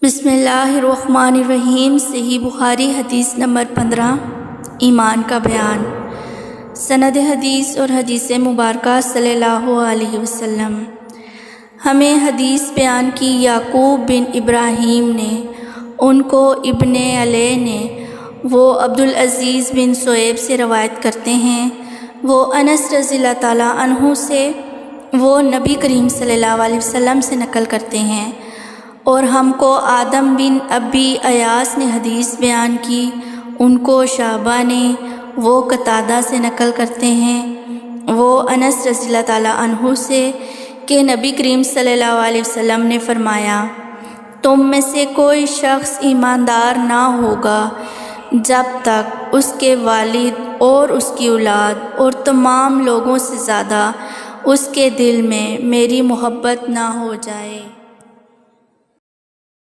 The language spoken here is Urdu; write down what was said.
بسم اللہ الرحمن الرحیم۔ صحیح بخاری حدیث نمبر 15 ایمان کا بیان۔ سند حدیث اور حدیث مبارکہ صلی اللہ علیہ وسلم۔ ہمیں حدیث بیان کی یعقوب بن ابراہیم نے، ان کو ابن علیہ نے، وہ عبدالعزیز بن صہیب سے روایت کرتے ہیں، وہ انس رضی اللہ تعالیٰ عنہ سے، وہ نبی کریم صلی اللہ علیہ وسلم سے نقل کرتے ہیں، اور ہم کو آدم بن ابی ایاس نے حدیث بیان کی، ان کو شعبہ نے، وہ قتادہ سے نقل کرتے ہیں، وہ انس رضی اللہ تعالیٰ عنہ سے کہ نبی کریم صلی اللہ علیہ وسلم نے فرمایا، تم میں سے کوئی شخص ایماندار نہ ہوگا جب تک اس کے والد اور اس کی اولاد اور تمام لوگوں سے زیادہ اس کے دل میں میری محبت نہ ہو جائے۔